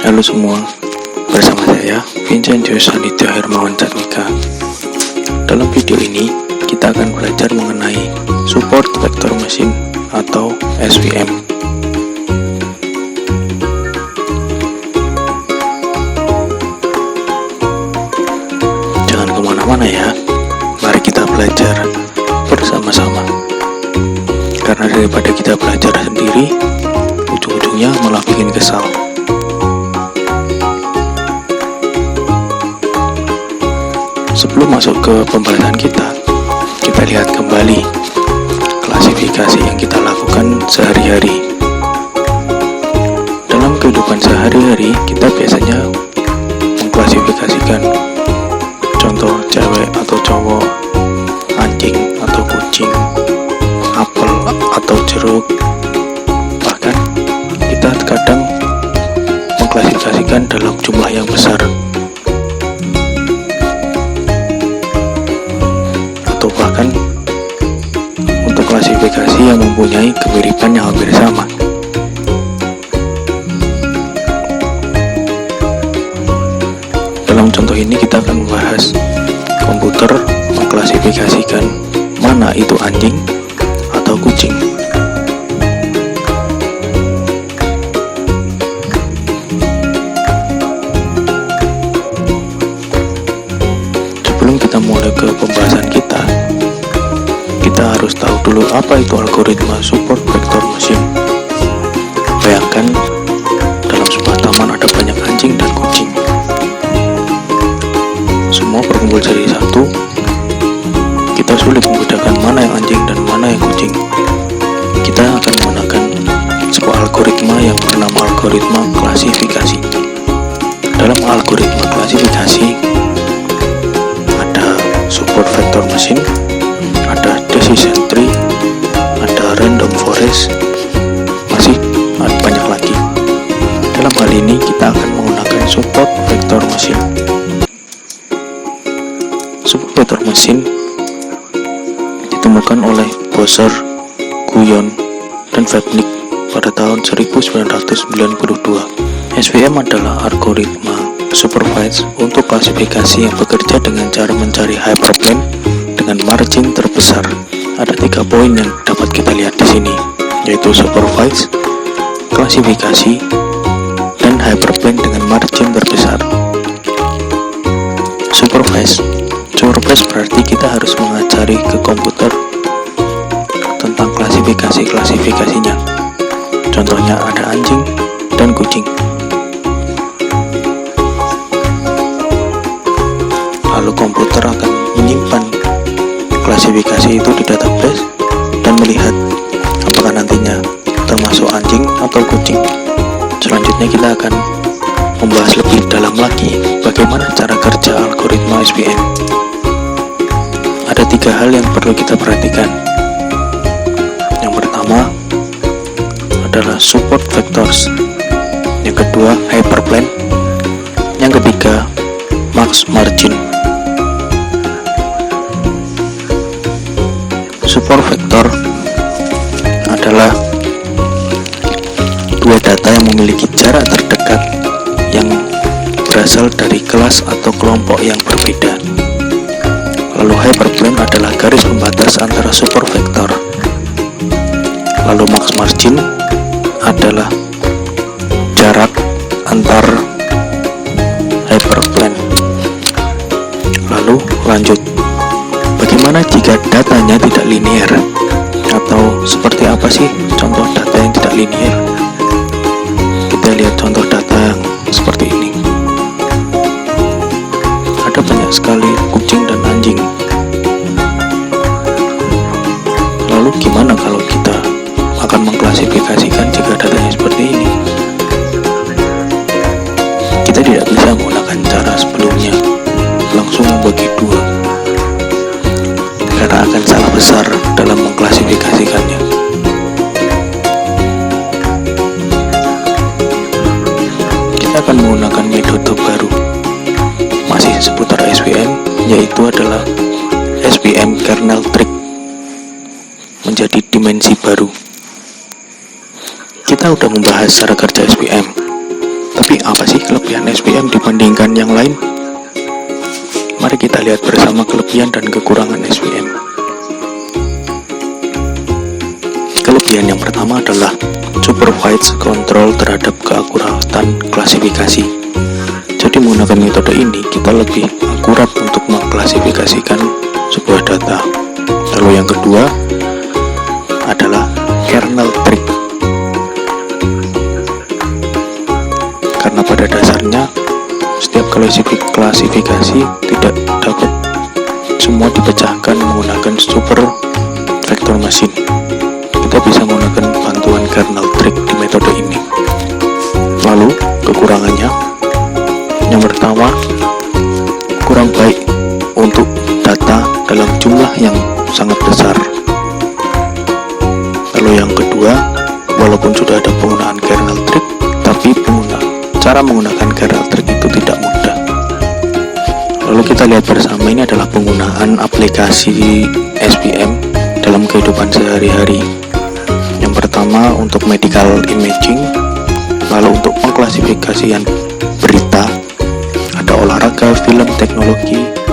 Halo semua, bersama saya Vincent Joshua Nitya Hermawan Jatmika. Dalam video ini kita akan belajar mengenai support vector machine atau SVM. Jangan kemana-mana ya, mari kita belajar bersama-sama. Karena daripada kita belajar sendiri, ujung-ujungnya malah bikin kesal. Sebelum masuk ke pembahasan kita lihat kembali klasifikasi yang kita lakukan sehari-hari. Dalam kehidupan sehari-hari, kita biasanya mengklasifikasikan contoh cewek atau cowok, anjing atau kucing, apel atau jeruk. Bahkan kita kadang mengklasifikasikan dalam jumlah yang besar, atau bahkan untuk klasifikasi yang mempunyai kemiripan yang hampir sama. Dalam contoh ini kita akan membahas komputer mengklasifikasikan mana itu anjing atau kucing. Sebelum kita mulai ke pembahasan kita harus tahu dulu apa itu algoritma support vector machine. Bayangkan dalam sebuah taman ada banyak anjing dan kucing. Semua berkumpul jadi satu. Kita sulit membedakan mana yang anjing dan mana yang kucing. Kita akan menggunakan sebuah algoritma yang bernama algoritma klasifikasi. Dalam algoritma klasifikasi ada support vector machine, ada decision tree, ada random forest, masih banyak lagi. Dalam hal ini kita akan menggunakan support vector machine. Support vector machine ditemukan oleh Bowser, Guyon, dan Vebnik pada tahun 1992. SVM adalah algoritma supervised untuk klasifikasi yang bekerja dengan cara mencari hyperplane dengan margin terbesar. Ada 3 poin yang dapat kita lihat di sini, yaitu supervised, klasifikasi, dan hyperplane dengan margin terbesar. Supervised berarti kita harus mengajari ke komputer tentang klasifikasinya. Contohnya ada anjing dan kucing. Lalu komputer akan menyimpan klasifikasi itu di database dan melihat apakah nantinya termasuk anjing atau kucing. Selanjutnya kita akan membahas lebih dalam lagi bagaimana cara kerja algoritma SVM. Ada 3 hal yang perlu kita perhatikan. Yang pertama adalah support vectors, yang kedua hyperplane, yang ketiga max margin. Support vector adalah 2 data yang memiliki jarak terdekat yang berasal dari kelas atau kelompok yang berbeda. Lalu hyperplane adalah garis pembatas antara support vector. Lalu max margin adalah jarak antar hyperplane. Lalu lanjut, bagaimana jika datanya tidak linear? Atau seperti apa sih contoh data yang tidak linear? Kita lihat contoh data yang seperti ini. Ada banyak sekali kucing dan anjing. Lalu gimana kalau kita akan mengklasifikasikan jika datanya seperti ini? Kita tidak bisa menggunakan cara sebelumnya, langsung membagi 2, karena akan salah besar dalam mengklasifikasikannya. Kita akan menggunakan metode baru, masih seputar SVM, yaitu adalah SVM kernel trick menjadi dimensi baru. Kita udah membahas cara kerja SVM, tapi Apa sih kelebihan SPM dibandingkan yang lain? Mari kita lihat bersama kelebihan dan kekurangan SPM. Kelebihan yang pertama adalah supervised control terhadap keakuratan klasifikasi. Jadi menggunakan metode ini kita lebih akurat untuk mengklasifikasikan sebuah data. Lalu yang kedua adalah kernel trick. Karena pada dasarnya setiap klasifikasi tidak dapat semua dipecahkan menggunakan super vector machine. Kita bisa menggunakan bantuan kernel trick di metode ini. Lalu kekurangannya, yang pertama kurang baik untuk data dalam jumlah yang sangat besar. Lalu yang kedua, walaupun sudah ada penggunaan kernel trick, tapi cara menggunakan kernel trick itu tidak mudah. Lalu kita lihat bersama, ini adalah penggunaan aplikasi SPM dalam kehidupan sehari-hari. Yang pertama untuk medical imaging, lalu untuk pengklasifikasian berita, ada olahraga, film, teknologi.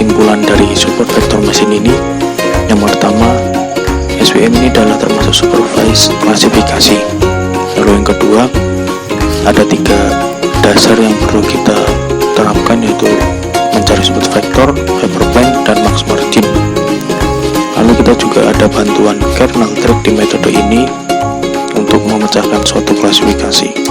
kesimpulan dari support vektor mesin ini, yang pertama, SVM ini adalah termasuk supervised klasifikasi. Lalu yang kedua, ada 3 dasar yang perlu kita terapkan, yaitu mencari support vektor, hyperplane, dan max margin. Lalu kita juga ada bantuan kernel trick di metode ini untuk memecahkan suatu klasifikasi.